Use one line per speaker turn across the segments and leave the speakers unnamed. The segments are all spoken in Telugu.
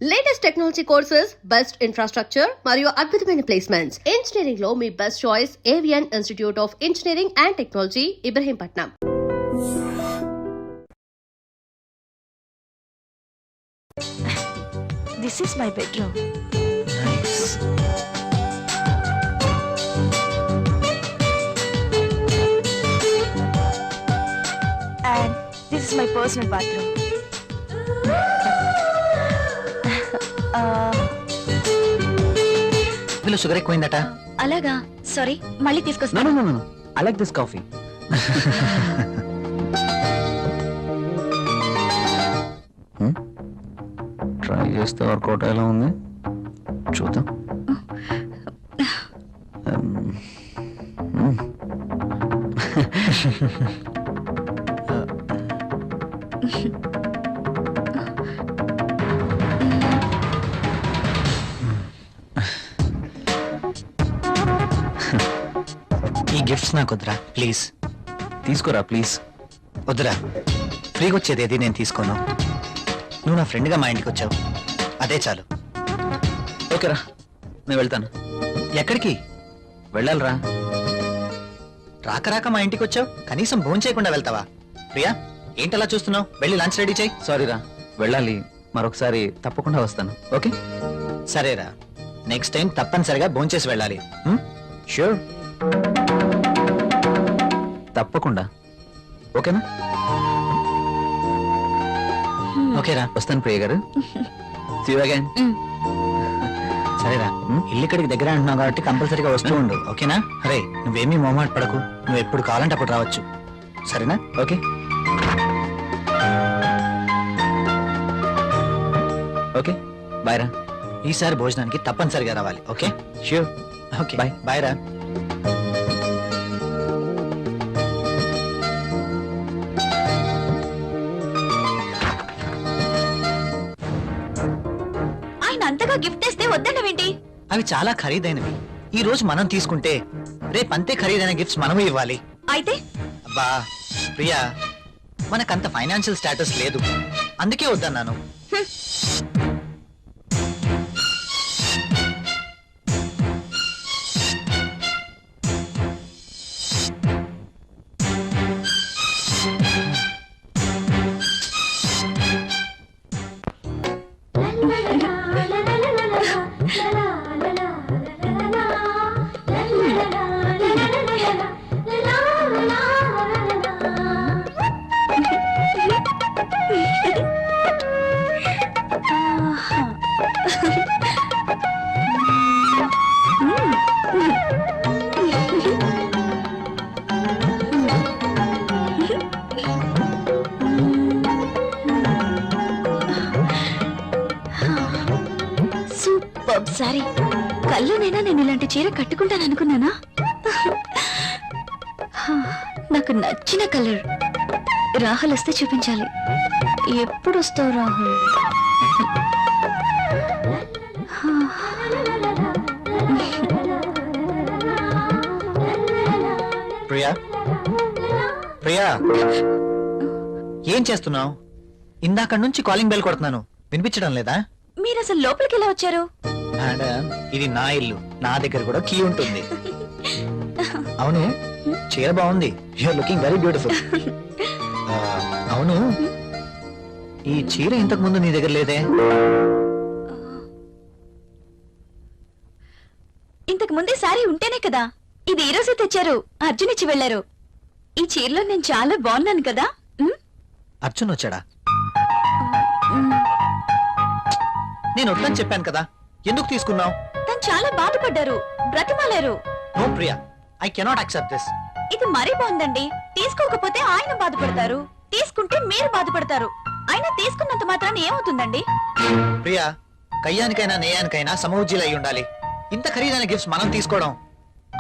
Latest technology courses, best infrastructure మరియు అద్భుతమైన ప్లేస్మెంట్స్. ఇంజనీరింగ్ లో మీ best choice Avion institute of engineering and technology, Ibrahimpatnam.
This is my bedroom.
Nice.
And this is my personal bathroom.
ఇందులో షుగర్ ఎక్కువైందట.
అలాగా, సారీ, మళ్ళీ
No,
తీసుకొస్తాను.
no, no, no. I like this coffee. Try చేస్తే వర్కౌట్ ఎలా ఉంది చూద్దాం. ఈ గిఫ్ట్స్ నాకు వద్దురా ప్లీజ్. తీసుకోరా ప్లీజ్. వద్దురా, ఫ్రీగా వచ్చేది ఏది నేను తీసుకోను. నువ్వు నా ఫ్రెండ్గా మా ఇంటికి వచ్చావు, అదే చాలు. ఓకేరా, నేను వెళ్తాను. ఎక్కడికి వెళ్ళాలిరా? రాక రాక మా ఇంటికి వచ్చావు, కనీసం భోజనం చేయకుండా వెళ్తావా? ప్రియా, ఏంటలా చూస్తున్నావు? వెళ్ళి లంచ్ రెడీ చేయి. సారీరా, వెళ్ళాలి. మరొకసారి తప్పకుండా వస్తాను. ఓకే సరేరా, నెక్స్ట్ టైం తప్పనిసరిగా భోజనం చేసి వెళ్ళాలి. ష్యూర్, తప్పకుండా. ఓకేనా? ఓకేరా, వస్తాను ప్రియ గారు. See you again. సరేరా, ఇల్లు ఇక్కడికి దగ్గర అంటున్నావు కాబట్టి కంపల్సరీగా వస్తూ ఉండు. ఓకేనా? అరే, నువ్వేమీ మొహమాట పడకు. నువ్వు ఎప్పుడు కావాలంటే అప్పుడు రావచ్చు. సరేనా? ఓకే ఓకే, బాయ్ రా. ఈసారి భోజనానికి తప్పనిసరిగా రావాలి. Okay sure. Okay bye. Bye రా.
ఆయన అంతగా గిఫ్ట్ ఇస్తే వద్దన్నవేంటి?
అవి చాలా ఖరీదైనవి. ఈ రోజు మనం తీసుకుంటే రేపు అంతే ఖరీదైన గిఫ్ట్స్ మనము ఇవ్వాలి.
అయితే
అబ్బా ప్రియా, మనకంత ఫైనాన్షియల్ స్టేటస్ లేదు, అందుకే వద్దన్నాను.
Super sorry. కల్లోనైనా నేను ఇలాంటి చీర కట్టుకుంటాను అనుకున్నానా? నాకు నచ్చిన కలర్. రాహుల్ వస్తే చూపించాలి. ఎప్పుడు వస్తావు రాహుల్?
ప్రియా, ప్రియా, ఏం చేస్తున్నావు? ఇందాక నుంచి కాలింగ్ బెల్ కొడుతున్నాను, వినిపించడం లేదా?
మీరు అసలు లోపలికి ఎలా వచ్చారు?
మేడం, ఇది నా ఇల్లు, నా దగ్గర కూడా కీ ఉంటుంది. అవును, చీర బాగుంది. You're looking very beautiful. అవును, ఈ చీర ఇంతకు ముందు నీ దగ్గర లేదే?
ఇంతకు ముందే సారీ ఉంటేనే కదా. ఇది ఈ రోజే తెచ్చారు, అర్జున్ ఇచ్చి వెళ్లారు. ఈ చీరలో నేను చాలా బాగున్నాను కదా.
అర్జున్ వచ్చాడా? నేను వద్దని చెప్పాను కదా, ఎందుకు తీసుకున్నావు?
తను చాలా బాధపడ్డారు, బ్రతిమాలారు.
No Priya, I cannot accept this.
ఇది మరీ బాగుందండి. తీసుకోకపోతే ఆయన బాధపడతారు, తీసుకుంటే మీరు బాధపడతారు. అయినా తీసుకున్నంత మాత్రాన్ని ఏమవుతుందండి?
ప్రియా, కయ్యానికైనా నేయానికైనా సమౌజ్జీలు అయి ఉండాలి. ఇంత ఖరీదైన గిఫ్ట్స్ మనం తీసుకోవడం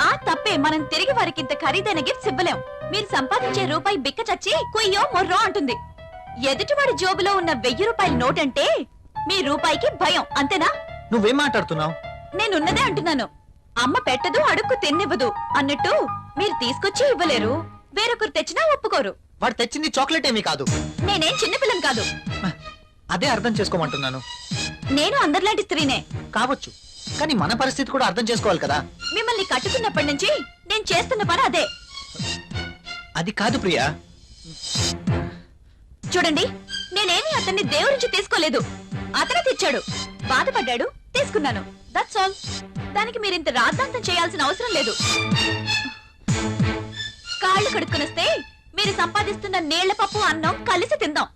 ఆ తప్పే. మనం తిరిగి వారికి ఇంత ఖరీదైన గిఫ్ట్స్ ఇవ్వలేం. మీరు సంపాదించే రూపాయి బిక్క చచ్చి కుయ్యో మొర్రో అంటుంది. ఎదుటివాడి జోబులో ఉన్న 1000 రూపాయల నోట్ అంటే మీ రూపాయికి భయం, అంతేనా?
నువ్వేం మాట్లాడుతున్నావు?
నేనున్నదే అంటున్నాను. అమ్మ పెట్టదు, అడుక్కు తిన్నివ్వదు అన్నట్టు మీరు తీసుకొచ్చి ఇవ్వలేరు, వేరొకరు తెచ్చినా ఒప్పుకోరు.
వాడు తెచ్చింది చాక్లెట్ ఏమీ కాదు.
నేనేం చిన్నపిల్లని కాదు.
అదే అర్థం చేసుకోమంటున్నాను.
నేను అందరిలాంటి స్త్రీనే.
కావచ్చు, కానీ మన పరిస్థితి కూడా అర్థం చేసుకోవాలి కదా.
మిమ్మల్ని కట్టుకున్నప్పటి నుంచి నేను చేస్తున్న పని అదే.
అది కాదు ప్రియా.
చూడండి, నేనేమి అతన్ని దేవురించి తీసుకోలేదు. అతను తెచ్చాడు, బాధపడ్డాడు, తీసుకున్నాను. That's all. దానికి మీరింత రాద్ధాంతం చేయాల్సిన అవసరం లేదు. కాళ్ళు కడుక్కునొస్తే మీరు సంపాదిస్తున్న నీళ్ల పప్పు అన్నం కలిసి తిందాం.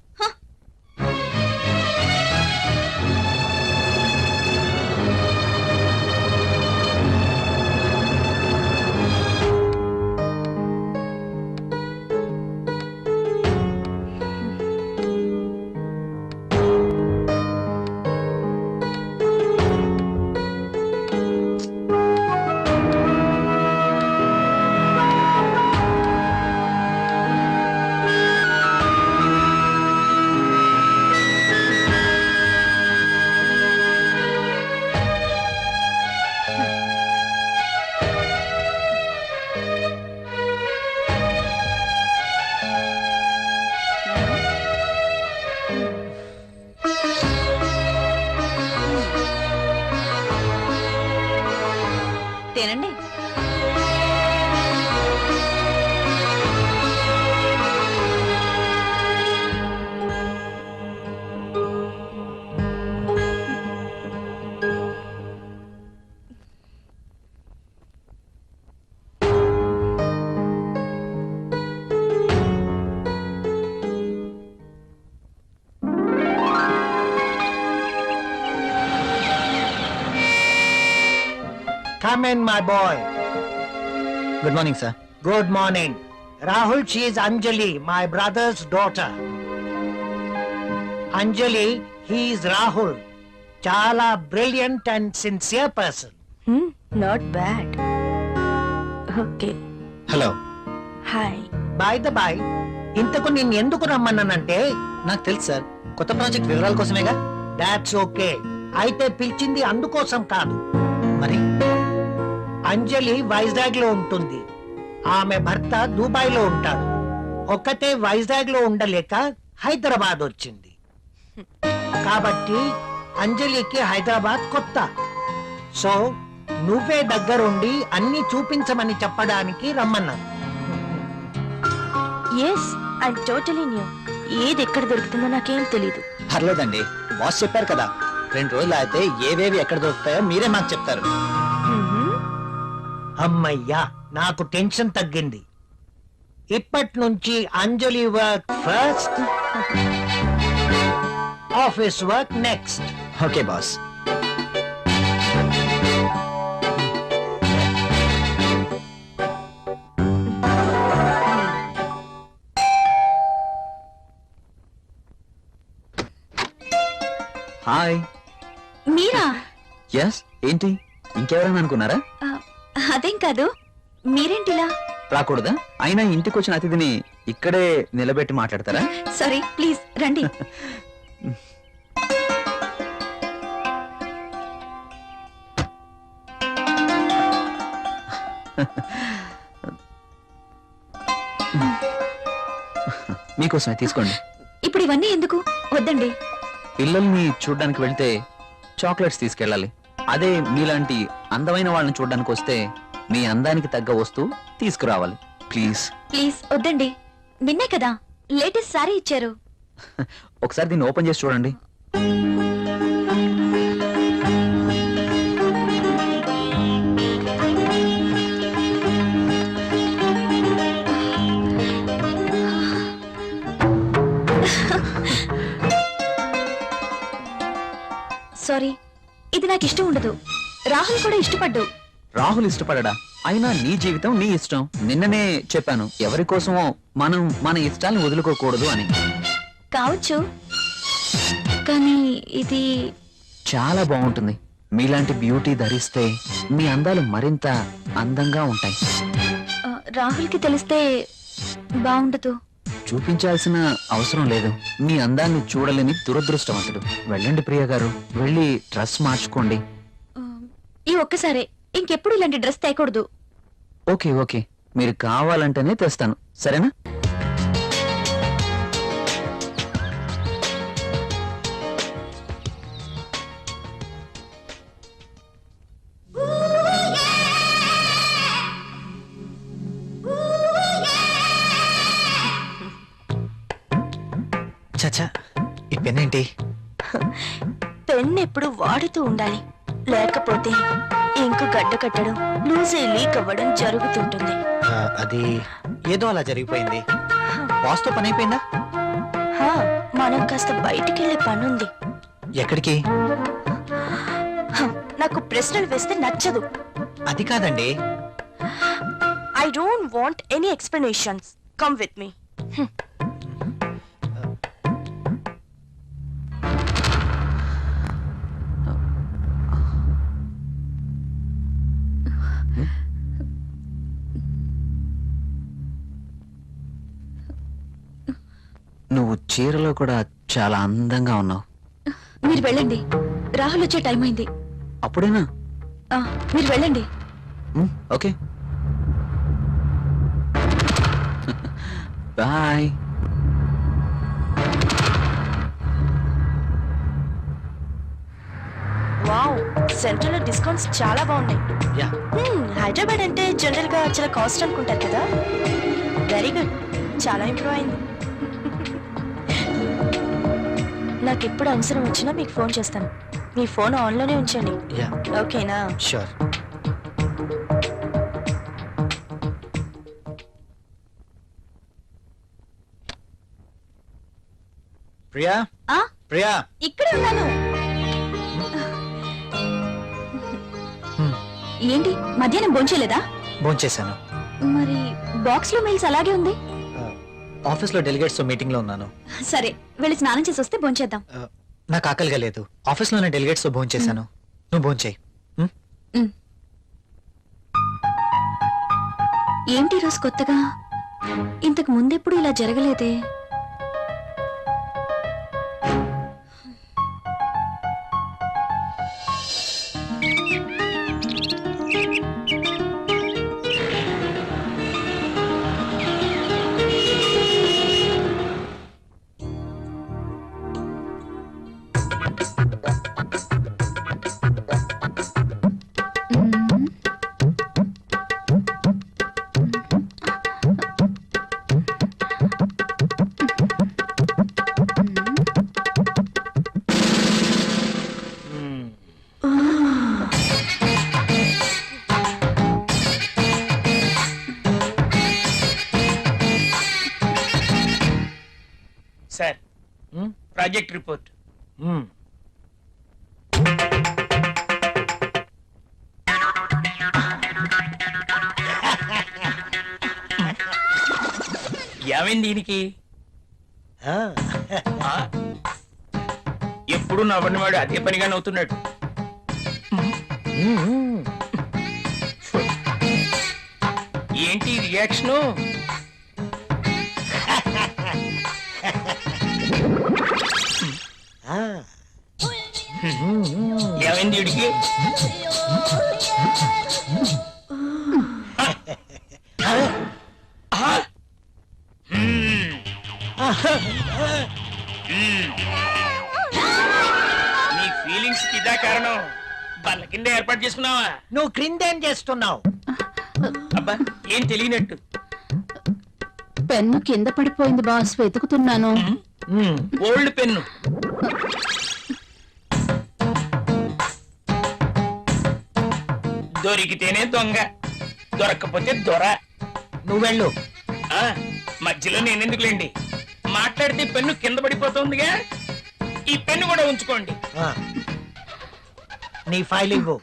తినండి.
Come in, my boy.
Good morning sir.
Good morning. Rahul, she is Anjali, my brother's daughter. Anjali, he is Rahul. Chala brilliant and sincere person.
Not bad. Okay,
hello.
Hi.
By the by, ఇంతకు నిన్ను ఎందుకు రమ్మన్నానంటే,
నాకు తెలుసు సార్, కొత్త ప్రాజెక్ట్ వివరాల కోసమేగా.
that's okay. అయితే పిలిచింది అందుకోసం కాదు.
మరి
అంజలి వైజాగ్ లో ఉంటుంది, ఆమె భర్త దుబాయ్ లో ఉంటాడు. ఒక్కతే వైజాగ్ లో ఉండలేక హైదరాబాద్ వచ్చింది. కాబట్టి అంజలికి హైదరాబాద్ కొత్త. సో నువ్వే దగ్గరుండి అన్ని చూపించమని చెప్పడానికి రమ్మన్నాను.
Yes, I totally new. ఏది ఎక్కడ దొరుకుతుందో నాకేం తెలీదు.
పర్లేదండి, బాస్ చెప్పారు కదా, 2 రోజులు అయితే ఏవేవి ఎక్కడ దొరుకుతాయో మీరే మాకు చెప్తారు.
అమ్మయ్యా, నాకు టెన్షన్ తగ్గింది. ఇప్పటి నుంచి Anjali work first, office work next.
Okay boss. Hi.
మీరా?
ఎస్. ఏంటి, ఇంకెవరైనా అనుకున్నారా?
అదేం కాదు, మీరేంటిలా?
రాకూడదా? అయినా ఇంటికి వచ్చిన అతిథిని ఇక్కడే నిలబెట్టి మాట్లాడతారా?
సారీ, ప్లీజ్ రండి.
మీకోసమే, తీసుకోండి.
ఇప్పుడు ఇవన్నీ ఎందుకు? వద్దండి.
పిల్లల్ని చూడ్డానికి వెళ్తే చాక్లెట్స్ తీసుకెళ్ళాలి. అదే మీలాంటి అందమైన వాళ్ళని చూడడానికి వస్తే మీ అందానికి తగ్గ వస్తువు తీసుకురావాలి. ప్లీజ్
ప్లీజ్ వద్దండి. నిన్నే కదా లేటెస్ట్ సారీ ఇచ్చారు.
ఒకసారి దీన్ని ఓపెన్ చేసి చూడండి.
సారీ, ఇది నాకు ఇష్టం ఉండదు. రాహుల్ కూడా ఇష్టపడ్డు.
రాహుల్ ఇష్టపడడా? అయినా నీ జీవితం నీ ఇష్టం. నిన్ననే చెప్పాను, ఎవరి కోసమో మనం మన ఇష్టాలను వదులుకోకూడదు అని.
కావచ్చు, కానీ ఇది
చాలా బాగుంటుంది. మీలాంటి బ్యూటీ ధరిస్తే మీ అందాలు మరింత అందంగా ఉంటాయి.
రాహుల్ కి తెలిస్తే బాగుండదు.
చూపించాల్సిన అవసరం లేదు. మీ అందాన్ని చూడలేని దురదృష్టవంతుడు. వెళ్ళండి ప్రియ గారు, వెళ్ళి డ్రెస్ మార్చుకోండి.
ఈ ఒక్కసారే, ఇంకెప్పుడు ఇలాంటి డ్రెస్ తేకూడదు.
ఓకే ఓకే, మీరు కావాలంటేనే తెస్తాను, సరేనా? పెన్ ఏంటి?
పెన్ ఎప్పుడు వాడుతూ ఉండాలి, లేకపోతే ఇంకు గడ్డ కట్టడం, లూజ్ అయి లీక్ అవ్వడం జరుగుతుంటుంది.
అది ఏదో అలా జరిగిపోయింది. బాస్తో పని అయిపోయిందా?
హా, మనం కాస్త బయటికి వెళ్ళే పనుంది.
ఎక్కడికి?
నాకు ప్రశ్నలు వేస్తే నచ్చదు.
అది కాదండి.
I don't want any explanations. Come with me.
నువ్వు చీరలో కూడా చాలా అందంగా ఉన్నావు.
మీరు వెళ్ళండి, రాహుల్ వచ్చే టైం అయింది.
అప్పుడేనా?
మీరు వెళ్ళండి.
Okay bye.
వావ్, సెంట్రల్ లో డిస్కౌంట్స్ చాలా బాగున్నాయి.
యా,
హైదరాబాద్ అంటే జనరల్ గా చాలా కాస్ట్ అనుకుంటారు కదా. వెరీ గుడ్, చాలా ఇంప్రూవ్ అయింది. నాకు ఎప్పుడు అవసరం వచ్చినా మీకు ఫోన్ చేస్తాను. మీ ఫోన్ ఆన్లోనే ఉంచండి,
యా,
ఓకేనా?
షూర్. ప్రియా, ప్రియా,
ఇక్కడే ఉన్నాను. ఏంటి, మధ్యాహ్నం భోంచేయలేదా?
భోంచేశాను.
మరి బాక్స్ లో మెయిల్స్ అలాగే ఉంది.
ఆఫీస్లో డెలిగేట్స్ మీటింగ్ లో ఉన్నాను.
సరే, వెళ్ళి స్నానం చేసి వస్తే భోంచేద్దాం.
నాకు ఆకలిగా లేదు. ఆఫీస్లోనే డెలిగేట్స్ తో భోంచేశాను. నువ్వు భోంచేయి.
ఏంటి రోజు కొత్తగా? ఇంతకు ముందెప్పుడు ఇలా జరగలేదే.
Sir, project report. ఏమైంది దీనికి? ఎప్పుడు నవ్వని వాడు అదే పనిగా నవ్వుతున్నాడు. ఏంటి రియాక్షను? ఏమైంది వీడికి? నీ ఫీలింగ్స్ కి ఇదా కారణం? బల్ల కింద ఏర్పాటు చేసుకున్నావా?
నువ్వు క్రిందేం చేస్తున్నావు?
అబ్బా, ఏం తెలియనట్టు.
పెన్ను కింద పడిపోయింది బాస్, వెతుకుతున్నాను.
Old pen. దొరికితేనే దొంగ, దొరక్కపోతే దొర.
నువ్వెళ్ళు.
మధ్యలో నేనెందుకులేండి, మాట్లాడితే పెన్ను కింద పడిపోతుందిగా. ఈ పెన్ను కూడా ఉంచుకోండి.
నీ ఫైల్ ఇవ్వు.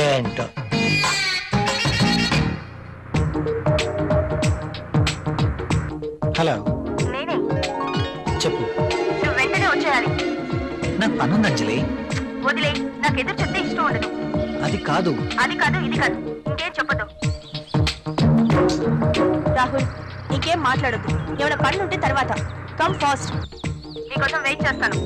ఏంటో
హలో,
నేనే.
చెప్పు.
నువ్వు వెంటనే వచ్చేయాలి.
నాకు పనుంది అంజలి.
వదిలే, నాకు ఎదురు చెప్తే ఇష్టం ఉండదు.
అది కాదు.
అది కాదు, ఇది కాదు, ఇంకేం చెప్పదు. రాహుల్, ఇంకేం మాట్లాడద్దు. ఏమైనా పనులు ఉంటే తర్వాత. కమ్ ఫాస్ట్, నీకోసం వెయిట్ చేస్తాను.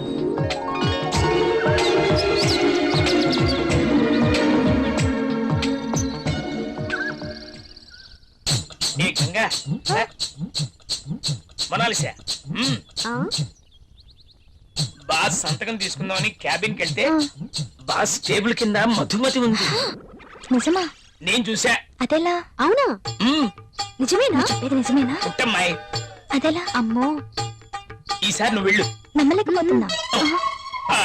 ఏ గంగా, మొనాలిసా బాస్ సంతకం తీసుకుందామని క్యాబిన్కి వెళ్తే బాస్ టేబుల్ కింద మధుమతి ఉంది.
నిజమా?
నేను చూసా.
అదెలా? అవునా? నిజమేనా? చెప్పేది నిజమేనా?
పుట్టమ్మాయి,
అదెలా? అమ్మో,
ఈసారి నువ్వు వెళ్ళు.
నమ్మలేకపోతున్నా.
ఆ,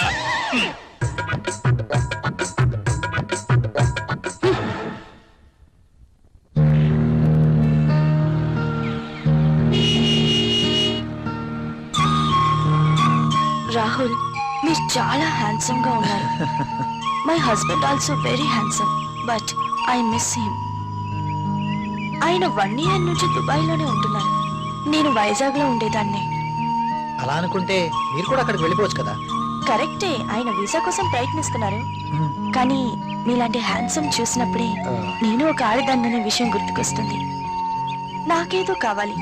రాహుల్, మీరు చాలా హ్యాండ్సమ్ గా ఉన్నారు. My husband also very handsome, but I miss him. ఆయన 1 year నుంచి దుబాయ్ లోనే ఉంటున్నారు. నేను వైజాగ్ లో ఉండేదాన్ని.
అలా అనుకుంటే మీరు కూడా అక్కడికి వెళ్ళిపోవచ్చు కదా.
కరెక్టే, ఆయన వీసా కోసం ప్రయత్నిస్తున్నారు. కానీ మీలాంటి హ్యాండ్సమ్ చూసినప్పుడే నేను ఒక ఆడదాన్ననే విషయం గుర్తుకొస్తుంది. నాకేదో కావాలి,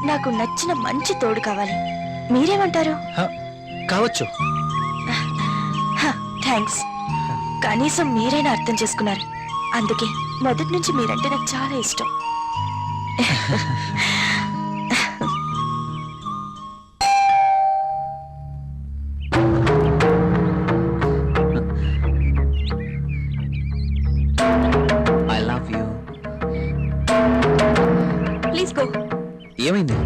నాకు నచ్చిన మంచి తోడు కావాలి. మీరేమంటారు?
కావచ్చు.
థ్యాంక్స్. కనీసం మీరైనా అర్థం చేసుకున్నారు. అందుకే మొదటి నుంచి మీరంటే నాకు చాలా ఇష్టం.
I love you.
Please go.
ఏమైంది?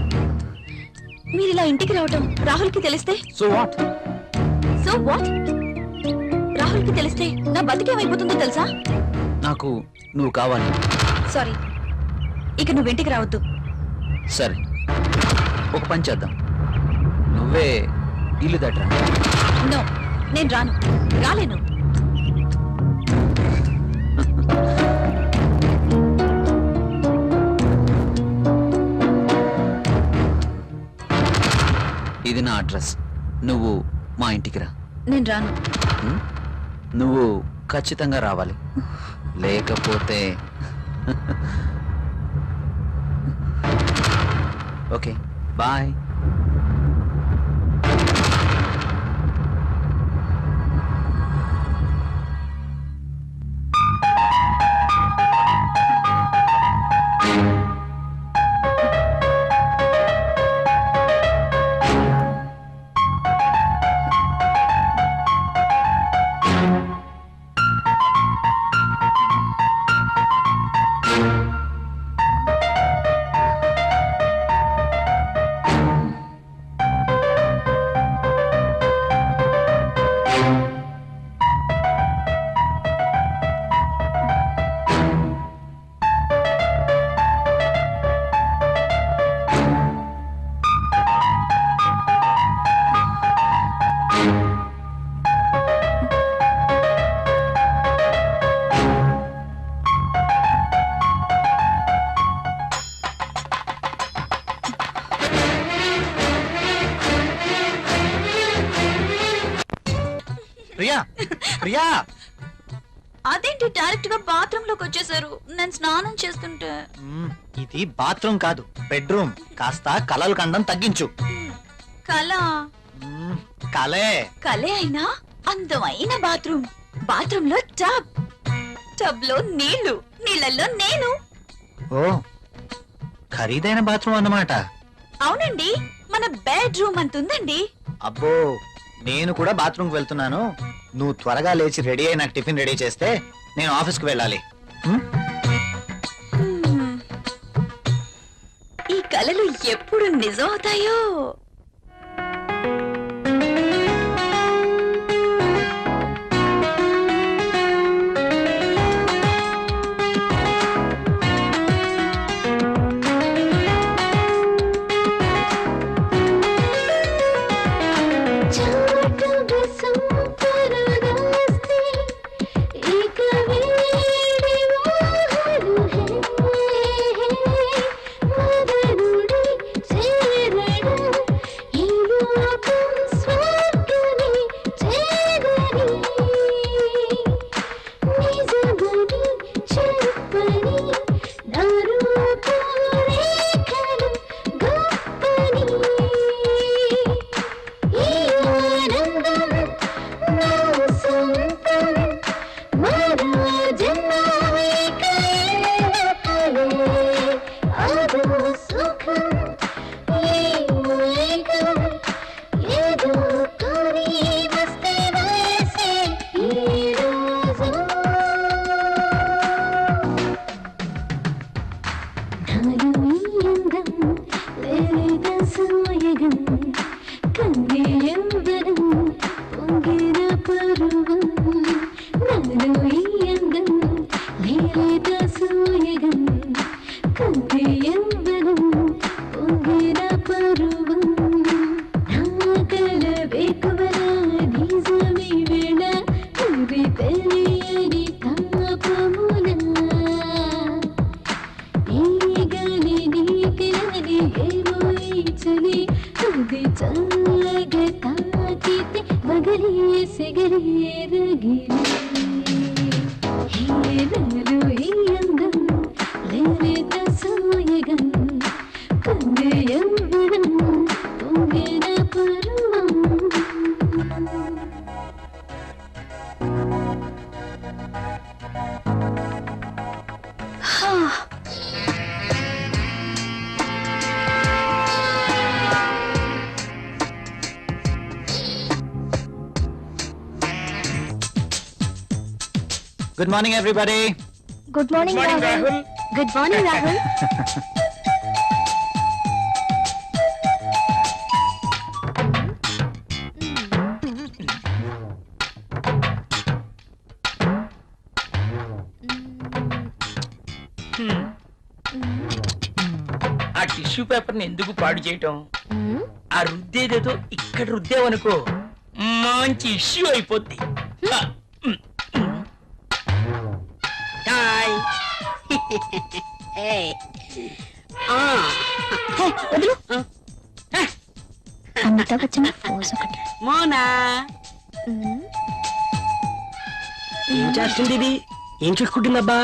మీరు ఇలా ఇంటికి రావటం రాహుల్కి తెలిస్తే?
So what?
So what? రాహుల్కి తెలిస్తే నా బతికేమైపోతుందో తెలుసా?
నాకు నువ్వు కావాలి.
సారీ, ఇక నువ్వు ఇంటికి రావద్దు.
సరే, ఒక పని చేద్దాం. నువ్వే ఇల్లు దట్రా.
నో, నేను రాను, రాలేను.
ఇది నా అడ్రస్. నువ్వు మా ఇంటికి రా.
నేను రాను.
నువ్వు ఖచ్చితంగా రావాలి, లేకపోతే ఓకే బాయ్. ప్రియా, ప్రియా.
అదేంటి డైరెక్ట్ గా బాత్రూమ్ లోకి వచ్చేసారు? నేను స్నానం చేస్తుంటే.
ఇది బాత్రూమ్ కాదు, బెడ్రూమ్. కాస్త కలలు కండం తగ్గించు.
కళ?
కలే.
కలే అయినా అందమైన బాత్రూమ్. బాత్రూమ్ లో టబ్, టబ్ లో నీళ్లు, నీళ్ళల్లో నేను.
ఓ, ఖరీదైన బాత్రూమ్ అన్నమాట.
అవునండి, మన బెడ్రూమ్ అంతుందండి.
అబ్బో, నేను కూడా బాత్రూమ్ కి వెళ్తున్నాను. నువ్వు త్వరగా లేచి రెడీ అయి నాకు టిఫిన్ రెడీ చేస్తే నేను ఆఫీస్కి వెళ్ళాలి.
ఈ కలలు ఎప్పుడు నిజం అవుతాయో.
పగలి సెగలి రగిలి హేరలు అందం లేత సాయగం కంగే యవ్వనం పొంగిన పరువం
good morning everybody.
Good morning
Rahul
good morning Rahul
ఆ టిష్యూ పేపర్ ని ఎందుకు పాడు చేయటం? ఆ రుద్దేదేదో ఇక్కడ రుద్దేవనుకో మంచి ఇష్యూ అయిపోద్ది. హాయ్.
వదులు అమితాబ్ బచ్చన్ ఫోజ్ ఒకటి
మోనా ఏం చేస్తుంది ఇది? ఏం చూసుకుంటుందబ్బా?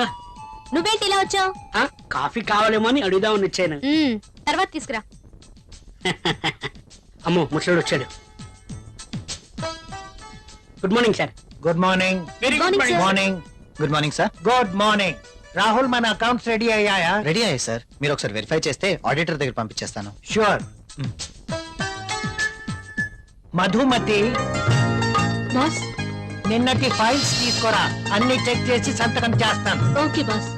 నువ్వేంటి ఇలా వచ్చావు?
ఆ, కాఫీ కావాలేమో అని అడుగుదామని వచ్చాను.
తర్వాత తీసుకురా.
అమ్మో ముసడు వచ్చాడు. Good morning sir.
Good morning.
Very good morning.
Morning.
Good morning sir.
Good morning. Rahul, మన అకౌంట్స్ రెడీ అయ్యాయా?
రెడీ అయ్యాయి సార్. మీరు ఒకసారి వెరిఫై చేస్తే ఆడిటర్ దగ్గర పంపించేస్తాను.
షూర్. మధుమతి,
బాస్
నిన్నటి ఫైల్స్ తీసుకురా. అన్ని చెక్ చేసి సంతకం చేస్తాను.
ఓకే బాస్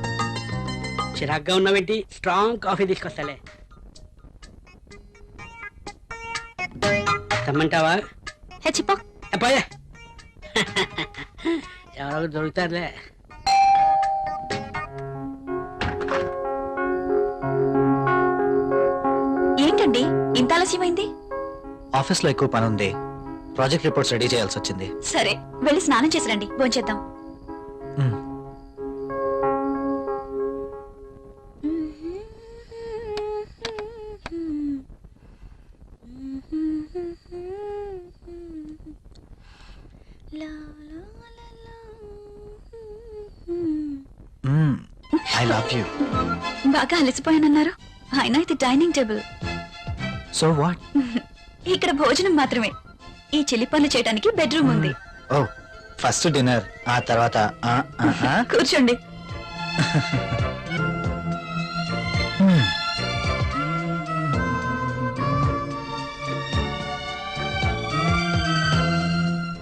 చిరాగ్గా ఉన్నావేంటి? Strong coffee తీసుకొస్తాలే. తెమ్మంటావా?
హెచ్చిపో.
పోయా ఎవరో దొరుకుతారులే.
ఏంటండి ఇంత ఆలస్యమైంది?
ఆఫీస్ లో ఎక్కువ పని ఉంది. ప్రాజెక్ట్ రిపోర్ట్స్ రెడీ చేయాల్సి వచ్చింది.
సరే వెళ్ళి స్నానం చేసి రండి, భోంచేద్దాం.
మ్మ్. I love you.
బాగా అలసిపోయానన్నారు. అయినా ఇది డైనింగ్ టేబుల్.
So what?
ఇక్కడ భోజనం మాత్రమే. ఈ చిలి పనులు చేయడానికి బెడ్రూమ్ ఉంది.
ఓ, ఫస్ట్ డిన్నర్, ఆ తర్వాత
కూర్చోండి.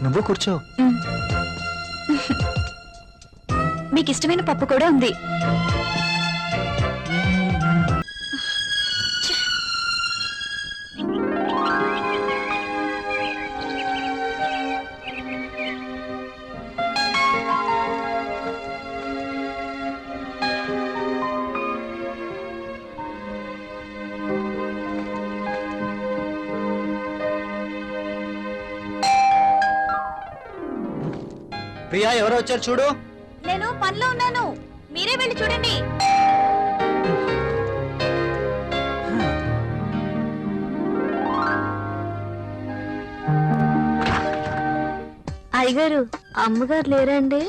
నువ్వు కూర్చో.
మీకు ఇష్టమైన పప్పు కూడా ఉంది.
ప్రియా, ఎవరో వచ్చారు చూడు.
నేను పనిలో ఉన్నాను, మీరే వెళ్ళి చూడండి.
అయ్యగారు, అమ్మగారు లేరండి?